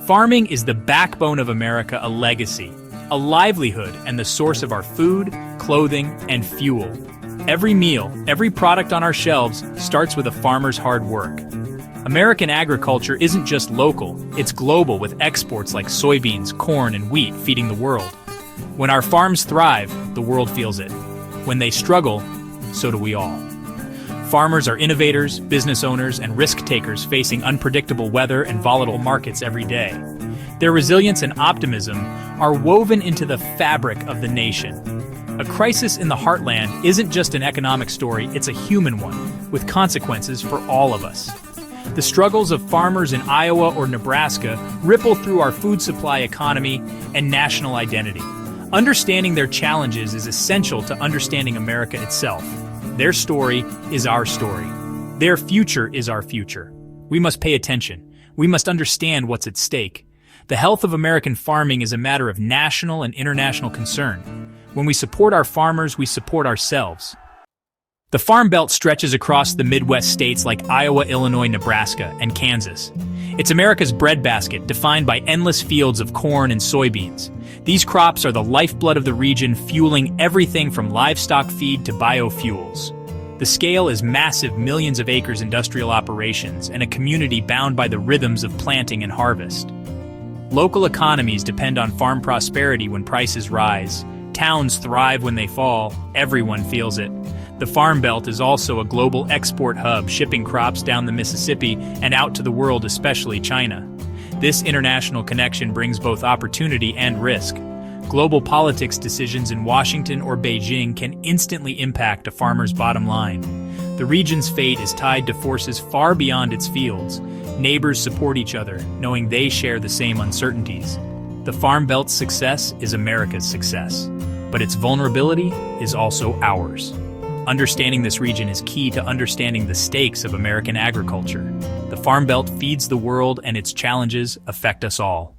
Farming is the backbone of America, a legacy, a livelihood, and the source of our food, clothing, and fuel. Every meal, every product on our shelves starts with a farmer's hard work. American agriculture isn't just local, it's global, with exports like soybeans, corn, and wheat feeding the world. When our farms thrive, the world feels it. When they struggle, so do we all. Farmers are innovators, business owners, and risk-takers facing unpredictable weather and volatile markets every day. Their resilience and optimism are woven into the fabric of the nation. A crisis in the heartland isn't just an economic story, it's a human one, with consequences for all of us. The struggles of farmers in Iowa or Nebraska ripple through our food supply, economy, and national identity. Understanding their challenges is essential to understanding America itself. Their story is our story. Their future is our future. We must pay attention. We must understand what's at stake. The health of American farming is a matter of national and international concern. When we support our farmers, we support ourselves. The Farm Belt stretches across the Midwest states like Iowa, Illinois, Nebraska, and Kansas. It's America's breadbasket, defined by endless fields of corn and soybeans. These crops are the lifeblood of the region, fueling everything from livestock feed to biofuels. The scale is massive, millions of acres industrial operations, and a community bound by the rhythms of planting and harvest. Local economies depend on farm prosperity when prices rise. Towns thrive when they fall. Everyone feels it. The Farm Belt is also a global export hub, shipping crops down the Mississippi and out to the world, especially China. This international connection brings both opportunity and risk. Global politics decisions in Washington or Beijing can instantly impact a farmer's bottom line. The region's fate is tied to forces far beyond its fields. Neighbors support each other, knowing they share the same uncertainties. The Farm Belt's success is America's success, but its vulnerability is also ours. Understanding this region is key to understanding the stakes of American agriculture. The Farm Belt feeds the world, and its challenges affect us all.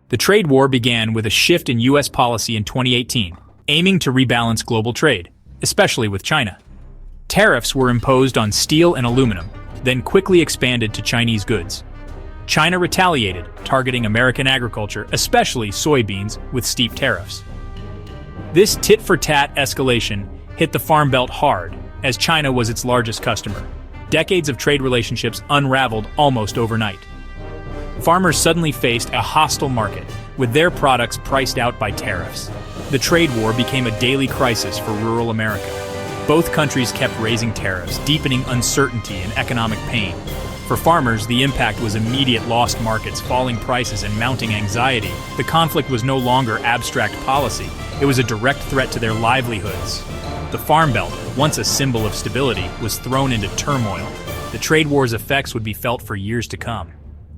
The trade war began with a shift in U.S. policy in 2018, aiming to rebalance global trade, especially with China. Tariffs were imposed on steel and aluminum, then quickly expanded to Chinese goods. China retaliated, targeting American agriculture, especially soybeans, with steep tariffs. This tit-for-tat escalation hit the Farm Belt hard, as China was its largest customer. Decades of trade relationships unraveled almost overnight. Farmers suddenly faced a hostile market, with their products priced out by tariffs. The trade war became a daily crisis for rural America. Both countries kept raising tariffs, deepening uncertainty and economic pain. For farmers, the impact was immediate: lost markets, falling prices, and mounting anxiety. The conflict was no longer abstract policy. It was a direct threat to their livelihoods. The Farm Belt, once a symbol of stability, was thrown into turmoil. The trade war's effects would be felt for years to come.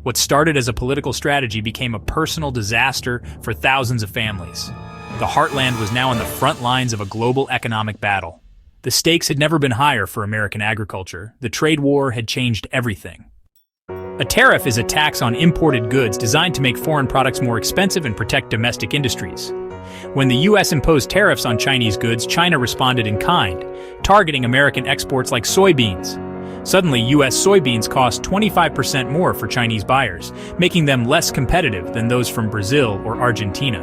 What started as a political strategy became a personal disaster for thousands of families. The heartland was now on the front lines of a global economic battle. The stakes had never been higher for American agriculture. The trade war had changed everything. A tariff is a tax on imported goods designed to make foreign products more expensive and protect domestic industries. When the U.S. imposed tariffs on Chinese goods, China responded in kind, targeting American exports like soybeans. Suddenly, U.S. soybeans cost 25% more for Chinese buyers, making them less competitive than those from Brazil or Argentina.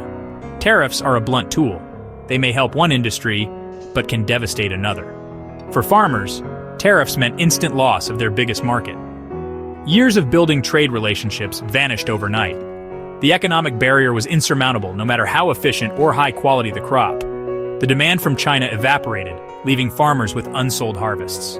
Tariffs are a blunt tool. They may help one industry, but can devastate another. For farmers, tariffs meant instant loss of their biggest market. Years of building trade relationships vanished overnight. The economic barrier was insurmountable, no matter how efficient or high quality the crop. The demand from China evaporated, leaving farmers with unsold harvests.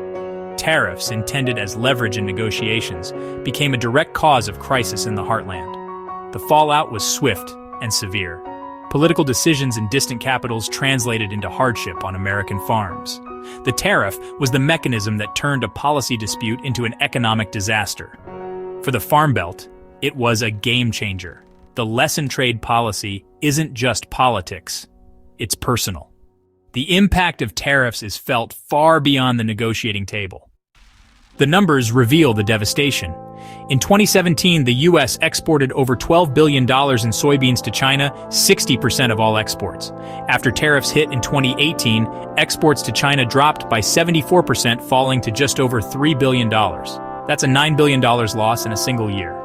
Tariffs, intended as leverage in negotiations, became a direct cause of crisis in the heartland. The fallout was swift and severe. Political decisions in distant capitals translated into hardship on American farms. The tariff was the mechanism that turned a policy dispute into an economic disaster. For the Farm Belt, it was a game changer. The lesson: trade policy isn't just politics, it's personal. The impact of tariffs is felt far beyond the negotiating table. The numbers reveal the devastation. In 2017, the U.S. exported over $12 billion in soybeans to China, 60% of all exports. After tariffs hit in 2018, exports to China dropped by 74%, falling to just over $3 billion. That's a $9 billion loss in a single year.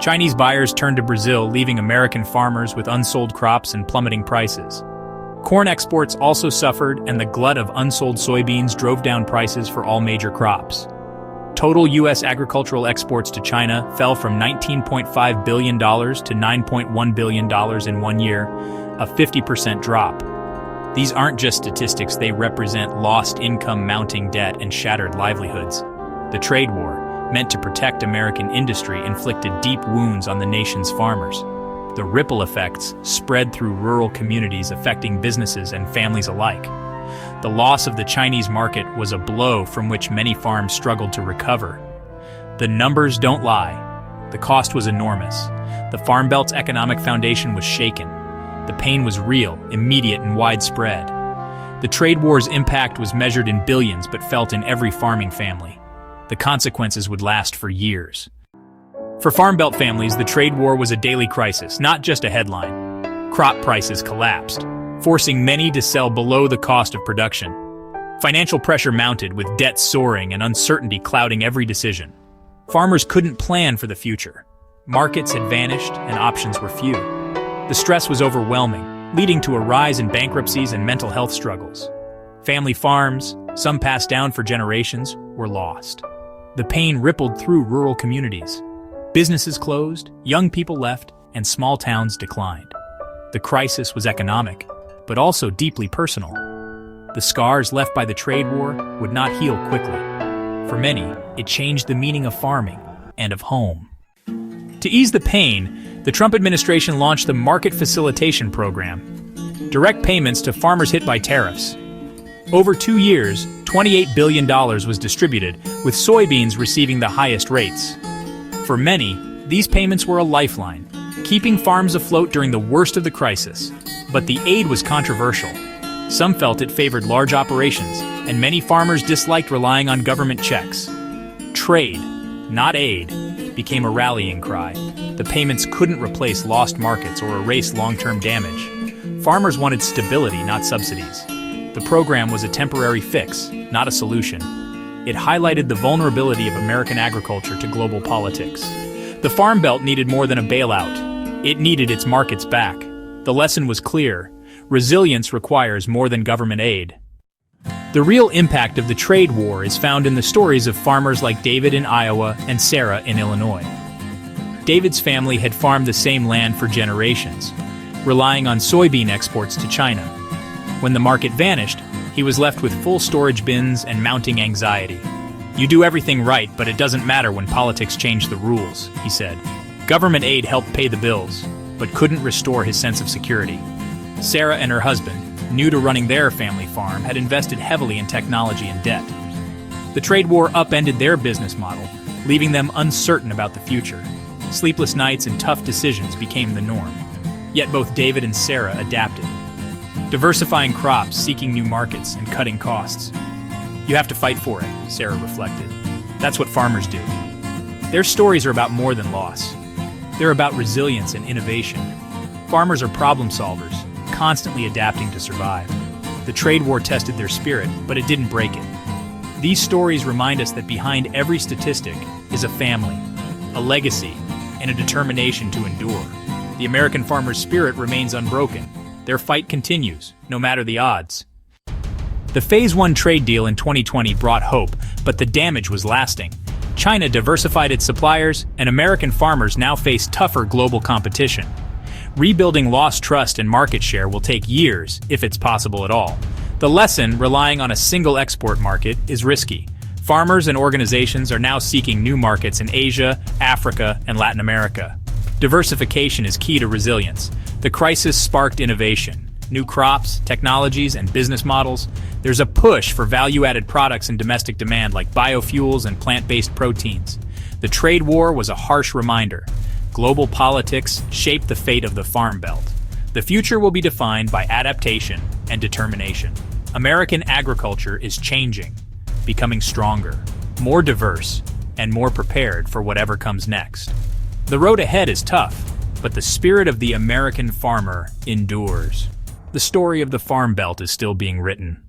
Chinese buyers turned to Brazil, leaving American farmers with unsold crops and plummeting prices. Corn exports also suffered, and the glut of unsold soybeans drove down prices for all major crops. Total U.S. agricultural exports to China fell from $19.5 billion to $9.1 billion in 1 year, a 50% drop. These aren't just statistics, they represent lost income, mounting debt, and shattered livelihoods. The trade war, meant to protect American industry, inflicted deep wounds on the nation's farmers. The ripple effects spread through rural communities, affecting businesses and families alike. The loss of the Chinese market was a blow from which many farms struggled to recover. The numbers don't lie. The cost was enormous. The Farm Belt's economic foundation was shaken. The pain was real, immediate, and widespread. The trade war's impact was measured in billions but felt in every farming family. The consequences would last for years. For Farm Belt families, the trade war was a daily crisis, not just a headline. Crop prices collapsed, forcing many to sell below the cost of production. Financial pressure mounted, with debt soaring and uncertainty clouding every decision. Farmers couldn't plan for the future. Markets had vanished and options were few. The stress was overwhelming, leading to a rise in bankruptcies and mental health struggles. Family farms, some passed down for generations, were lost. The pain rippled through rural communities. Businesses closed, young people left, and small towns declined. The crisis was economic, but also deeply personal. The scars left by the trade war would not heal quickly. For many, it changed the meaning of farming and of home. To ease the pain, the Trump administration launched the Market Facilitation Program, direct payments to farmers hit by tariffs. Over 2 years, $28 billion was distributed, with soybeans receiving the highest rates. For many, these payments were a lifeline, keeping farms afloat during the worst of the crisis. But the aid was controversial. Some felt it favored large operations, and many farmers disliked relying on government checks. Trade, not aid, became a rallying cry. The payments couldn't replace lost markets or erase long-term damage. Farmers wanted stability, not subsidies. The program was a temporary fix, not a solution. It highlighted the vulnerability of American agriculture to global politics. The Farm Belt needed more than a bailout. It needed its markets back. The lesson was clear. Resilience requires more than government aid. The real impact of the trade war is found in the stories of farmers like David in Iowa and Sarah in Illinois. David's family had farmed the same land for generations, relying on soybean exports to China. When the market vanished, he was left with full storage bins and mounting anxiety. "You do everything right, but it doesn't matter when politics change the rules," he said. Government aid helped pay the bills, but couldn't restore his sense of security. Sarah and her husband, new to running their family farm, had invested heavily in technology and debt. The trade war upended their business model, leaving them uncertain about the future. Sleepless nights and tough decisions became the norm. Yet both David and Sarah adapted, diversifying crops, seeking new markets, and cutting costs. "You have to fight for it," Sarah reflected. "That's what farmers do." Their stories are about more than loss. They're about resilience and innovation. Farmers are problem solvers, constantly adapting to survive. The trade war tested their spirit, but it didn't break it. These stories remind us that behind every statistic is a family, a legacy, and a determination to endure. The American farmer's spirit remains unbroken. Their fight continues, no matter the odds. The Phase 1 trade deal in 2020 brought hope, but the damage was lasting. China diversified its suppliers, and American farmers now face tougher global competition. Rebuilding lost trust and market share will take years, if it's possible at all. The lesson, relying on a single export market, is risky. Farmers and organizations are now seeking new markets in Asia, Africa, and Latin America. Diversification is key to resilience. The crisis sparked innovation. New crops, technologies, and business models. There's a push for value-added products in domestic demand like biofuels and plant-based proteins. The trade war was a harsh reminder. Global politics shaped the fate of the Farm Belt. The future will be defined by adaptation and determination. American agriculture is changing, becoming stronger, more diverse, and more prepared for whatever comes next. The road ahead is tough, but the spirit of the American farmer endures. The story of the Farm Belt is still being written.